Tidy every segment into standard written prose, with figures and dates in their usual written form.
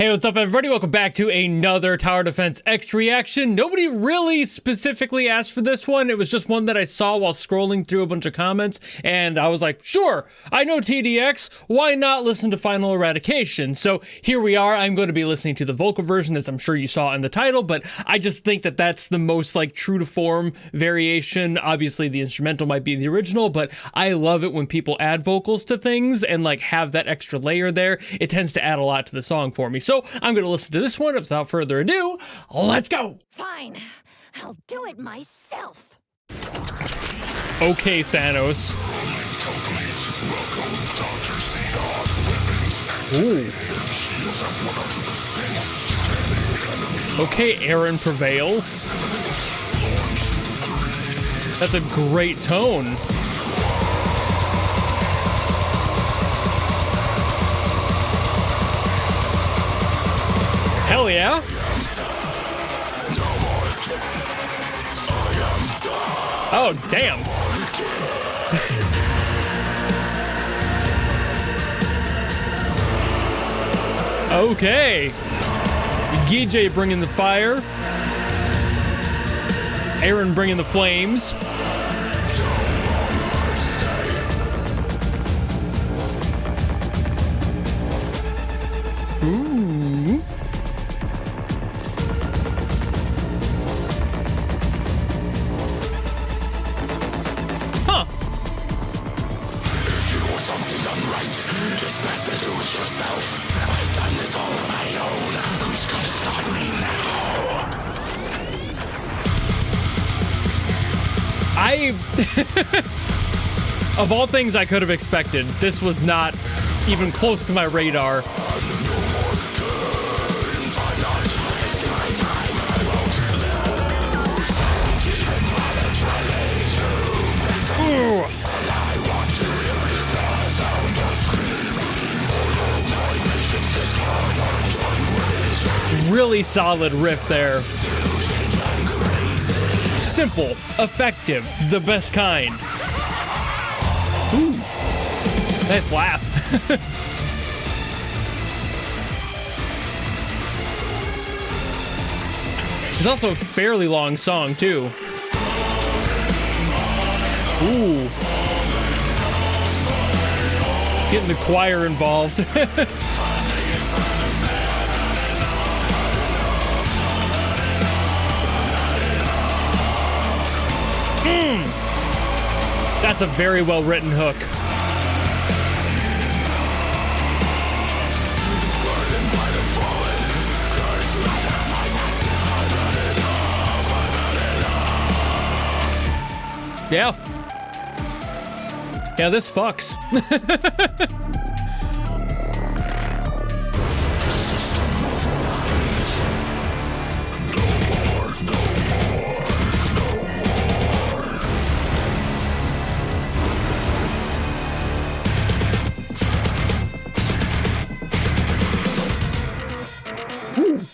Hey, what's up everybody? Welcome back to another Tower Defense X reaction. Nobody really specifically asked for this one. It was just one that I saw while scrolling through a bunch of comments, and I was like, sure, I know TDX, why not listen to Final Eradication? So here we are. I'm going to be listening to the vocal version, as I'm sure you saw in the title, but I just think that that's the most like true to form variation. Obviously the instrumental might be the original, but I love it when people add vocals to things and like have that extra layer there. It tends to add a lot to the song for me. So I'm going to listen to this one. Without further ado, let's go. Fine, I'll do it myself. Okay, Thanos. Ooh. Okay, Aaron prevails. That's a great tone. Hell yeah. Oh, damn. Okay. Gijay bringing the fire. Aaron bringing the flames. Ooh. Huh. If you want something done right, it's best to do it yourself. I've done this all on my own. Who's gonna stop me now? Of all things I could have expected, this was not even close to my radar. Ooh. Really solid riff there. Simple, effective, the best kind. Ooh. Nice laugh. It's also a fairly long song, too. Ooh. Getting the choir involved. That's a very well written hook. Yeah. Yeah, this fucks.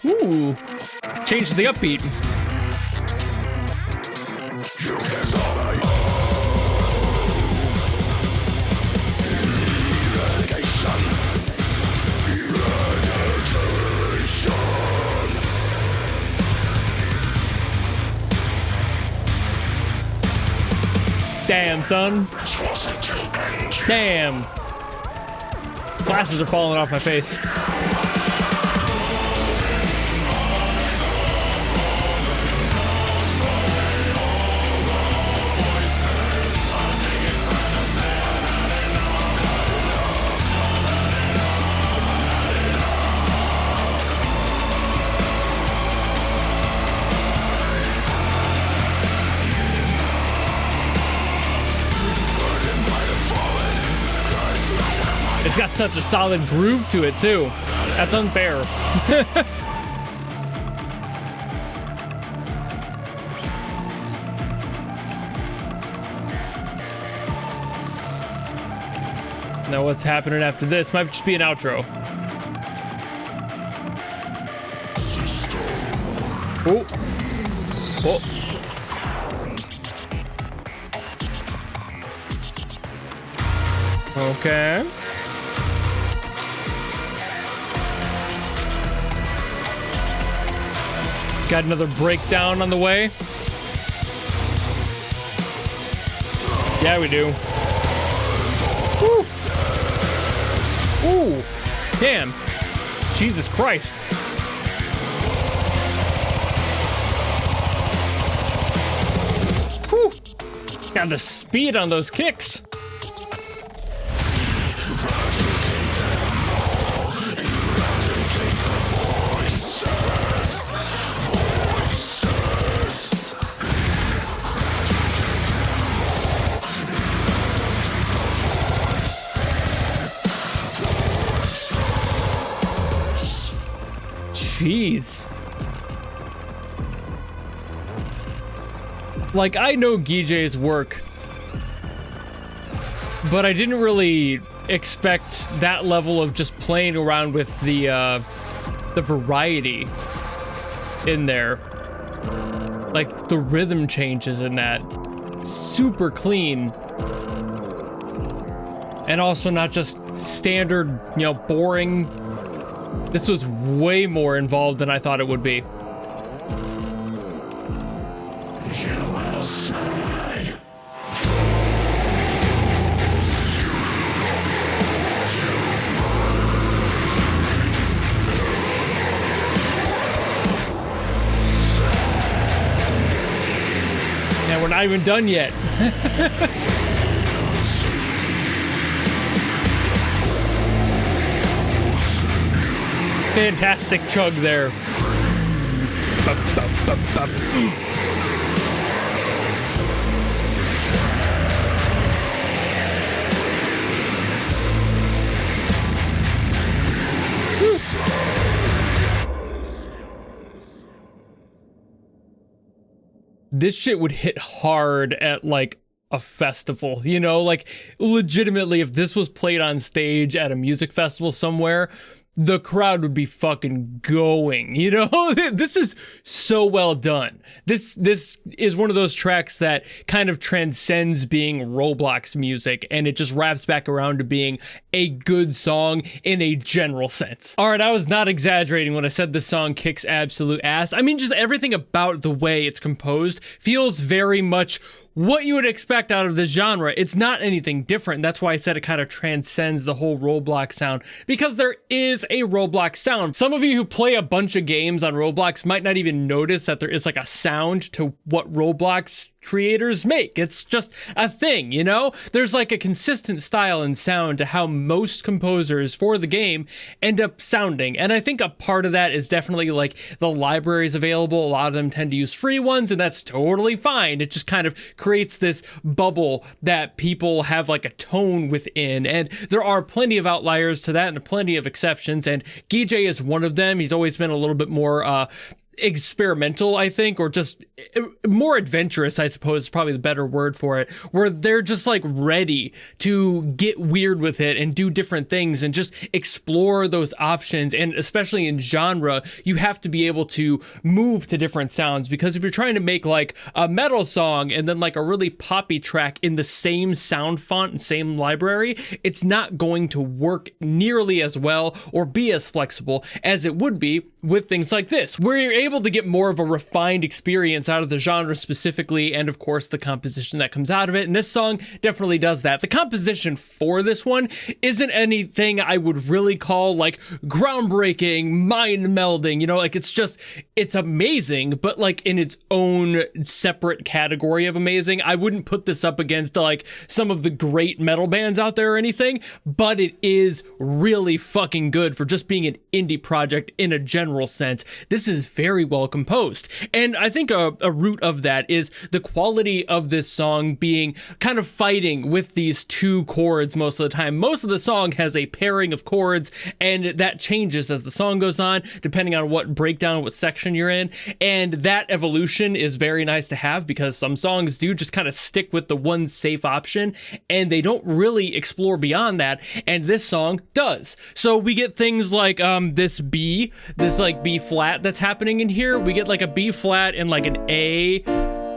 Ooh. Change the upbeat. Damn, son. Damn. Glasses are falling off my face. It's got such a solid groove to it, too. That's unfair. Now what's happening after this? Might just be an outro. Oh. Oh. Okay. Got another breakdown on the way. Yeah, we do. Woo! Ooh! Damn. Jesus Christ. Whew! Got the speed on those kicks. Jeez. Like, I know Guijay's work, but I didn't really expect that level of just playing around with the variety in there. Like, the rhythm changes in that. Super clean. And also not just standard, you know, boring. This was way more involved than I thought it would be. You will say. And we're not even done yet. Fantastic chug there. This shit would hit hard at like a festival, you know, like legitimately if this was played on stage at a music festival somewhere, the crowd would be fucking going, you know? This is so well done. This is one of those tracks that kind of transcends being Roblox music, and it just wraps back around to being a good song in a general sense. All right, I was not exaggerating when I said this song kicks absolute ass. I mean, just everything about the way it's composed feels very much what you would expect out of this genre. It's not anything different. That's why I said it kind of transcends the whole Roblox sound, because there is a Roblox sound. Some of you who play a bunch of games on Roblox might not even notice that there is like a sound to what Roblox creators make. It's just a thing, you know? There's like a consistent style and sound to how most composers for the game end up sounding. And I think a part of that is definitely like the libraries available. A lot of them tend to use free ones, and that's totally fine. It just kind of creates this bubble that people have like a tone within. And there are plenty of outliers to that and plenty of exceptions. And Guijay is one of them. He's always been a little bit more experimental, I think, or just more adventurous, I suppose is probably the better word for it, where they're just like ready to get weird with it and do different things and just explore those options. And especially in genre, you have to be able to move to different sounds, because if you're trying to make like a metal song and then like a really poppy track in the same sound font and same library, it's not going to work nearly as well or be as flexible as it would be with things like this, where you're able to get more of a refined experience out of the genre specifically, and of course the composition that comes out of it. And this song definitely does that. The composition for this one isn't anything I would really call like groundbreaking, mind melding, you know, like it's amazing, but like in its own separate category of amazing. I wouldn't put this up against like some of the great metal bands out there or anything, but it is really fucking good for just being an indie project in a general sense. This is very well composed. And I think a root of that is the quality of this song being kind of fighting with these two chords most of the time. Most of the song has a pairing of chords, and that changes as the song goes on, depending on what breakdown, what section you're in. And that evolution is very nice to have, because some songs do just kind of stick with the one safe option, and they don't really explore beyond that. And this song does. So we get things like this like B flat that's happening in here. We get like a B flat and like an A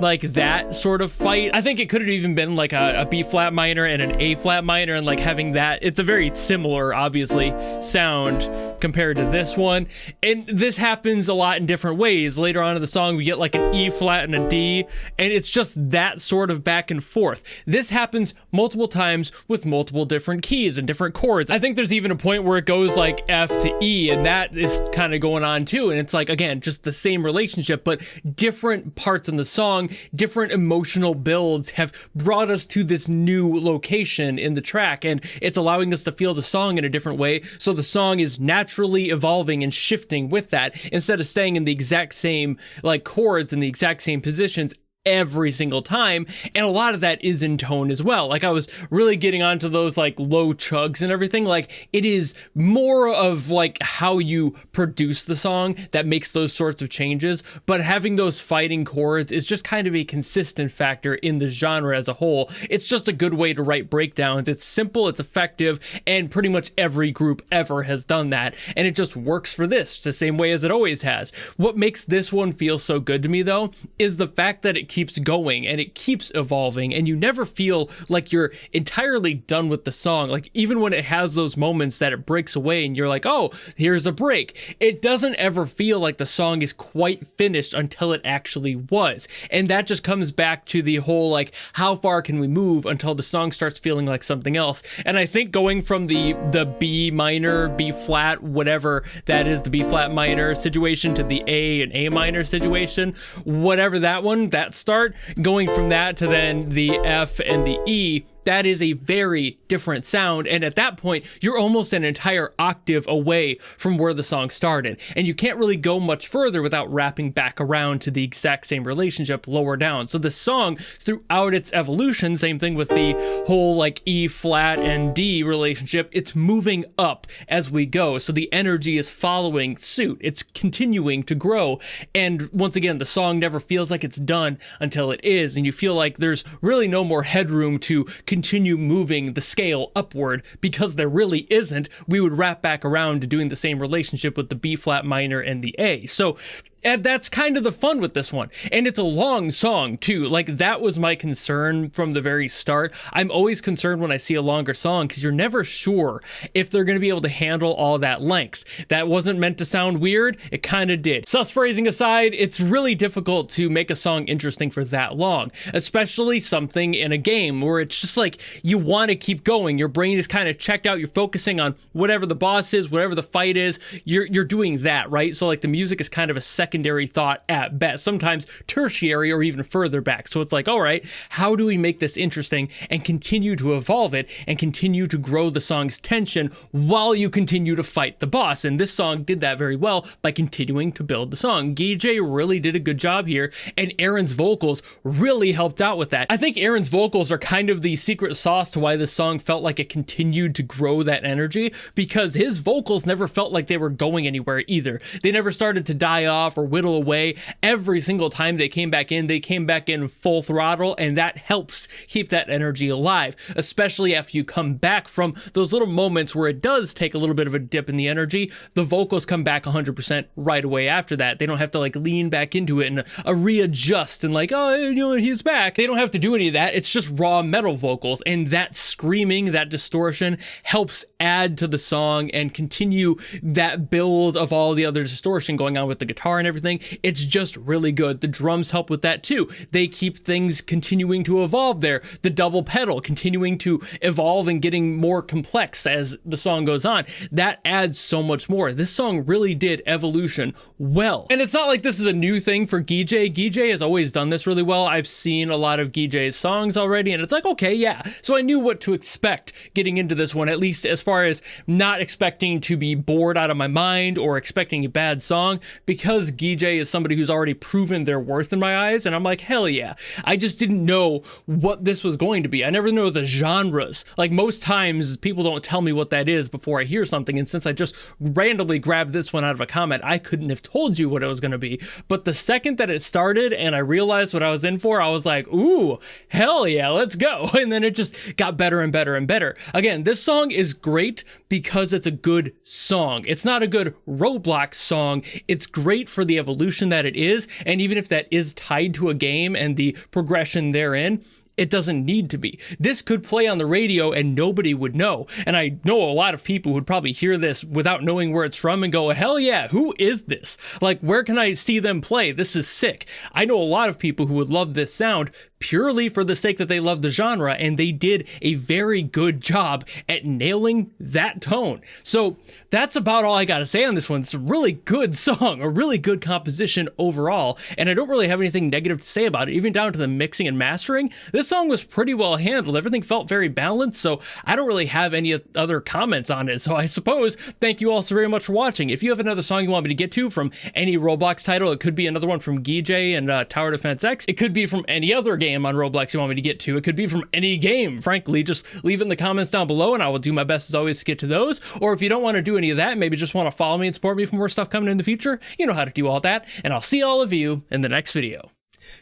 like that sort of fight. I think it could have even been like a B flat minor and an A flat minor, and like having that, it's a very similar, obviously, sound compared to this one. And this happens a lot in different ways. Later on in the song, we get like an E flat and a D, and it's just that sort of back and forth. This happens multiple times with multiple different keys and different chords. I think there's even a point where it goes like F to E, and that is kind of going on too. And it's like, again, just the same relationship, but different parts in the song, different emotional builds have brought us to this new location in the track, and it's allowing us to feel the song in a different way. So the song is naturally evolving and shifting with that instead of staying in the exact same like chords in the exact same positions every single time. And a lot of that is in tone as well. Like I was really getting onto those like low chugs and everything. Like it is more of like how you produce the song that makes those sorts of changes, but having those fighting chords is just kind of a consistent factor in the genre as a whole. It's just a good way to write breakdowns. It's simple, it's effective, and pretty much every group ever has done that, and it just works for this the same way as it always has. What makes this one feel so good to me though is the fact that it keeps going and it keeps evolving, and you never feel like you're entirely done with the song. Like even when it has those moments that it breaks away and you're like, oh, here's a break, it doesn't ever feel like the song is quite finished until it actually was. And that just comes back to the whole like, how far can we move until the song starts feeling like something else. And I think going from the B minor, B flat, whatever that is, the B flat minor situation to the A and A minor situation, whatever that start, going from that to then the F and the E, that is a very different sound. And at that point, you're almost an entire octave away from where the song started. And you can't really go much further without wrapping back around to the exact same relationship lower down. So the song, throughout its evolution, same thing with the whole like E flat and D relationship, it's moving up as we go. So the energy is following suit. It's continuing to grow. And once again, the song never feels like it's done until it is. And you feel like there's really no more headroom to continue moving the scale upward, because there really isn't. We would wrap back around to doing the same relationship with the B flat minor and the A. So and that's kind of the fun with this one. And it's a long song too. Like that was my concern from the very start. I'm always concerned when I see a longer song because you're never sure if they're going to be able to handle all that length. That wasn't meant to sound weird. It kind of did. Sus phrasing aside, it's really difficult to make a song interesting for that long, especially something in a game where it's just like you want to keep going. Your brain is kind of checked out. You're focusing on whatever the boss is, whatever the fight is. You're doing that, right? So like the music is kind of a secondary thought at best, sometimes tertiary or even further back. So it's like, all right, how do we make this interesting and continue to evolve it and continue to grow the song's tension while you continue to fight the boss? And this song did that very well by continuing to build the song. GJ really did a good job here, and Aaron's vocals really helped out with that. I think Aaron's vocals are kind of the secret sauce to why this song felt like it continued to grow that energy, because his vocals never felt like they were going anywhere either. They never started to die off or whittle away. Every single time they came back in full throttle, and that helps keep that energy alive, especially after you come back from those little moments where it does take a little bit of a dip in the energy. The vocals come back 100% right away after that. They don't have to like lean back into it and readjust and like, oh, you know, he's back. They don't have to do any of that. It's just raw metal vocals, and that screaming, that distortion helps add to the song and continue that build of all the other distortion going on with the guitar and everything. It's just really good. The drums help with that too. They keep things continuing to evolve there. The double pedal continuing to evolve and getting more complex as the song goes on. That adds so much more. This song really did evolution well. And it's not like this is a new thing for GJ. GJ has always done this really well. I've seen a lot of GJ's songs already, and it's like, okay, yeah. So I knew what to expect getting into this one, at least as far as not expecting to be bored out of my mind or expecting a bad song, because GJ is somebody who's already proven their worth in my eyes, and I'm like, hell yeah. I just didn't know what this was going to be. I never know the genres. Like most times people don't tell me what that is before I hear something, and since I just randomly grabbed this one out of a comment, I couldn't have told you what it was going to be. But the second that it started and I realized what I was in for, I was like, ooh, hell yeah, let's go. And then it just got better and better and better. Again, this song is great because it's a good song. It's not a good Roblox song. It's great for the evolution that it is, and even if that is tied to a game and the progression therein, it doesn't need to be. This could play on the radio and nobody would know. And I know a lot of people would probably hear this without knowing where it's from and go, hell yeah, who is this? Like, where can I see them play? This is sick. I know a lot of people who would love this sound purely for the sake that they love the genre, and they did a very good job at nailing that tone. So that's about all I gotta say on this one. It's a really good song, a really good composition overall, and I don't really have anything negative to say about it, even down to the mixing and mastering. This song was pretty well handled. Everything felt very balanced, so I don't really have any other comments on it. So I suppose, thank you all so very much for watching. If you have another song you want me to get to from any Roblox title, it could be another one from Guijay and Tower Defense X. It could be from any other game on Roblox you want me to get to. It could be from any game, frankly. Just leave it in the comments down below and I will do my best as always to get to those. Or if you don't want to do any of that, maybe just want to follow me and support me for more stuff coming in the future, you know how to do all that. And I'll see all of you in the next video.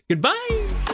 Goodbye!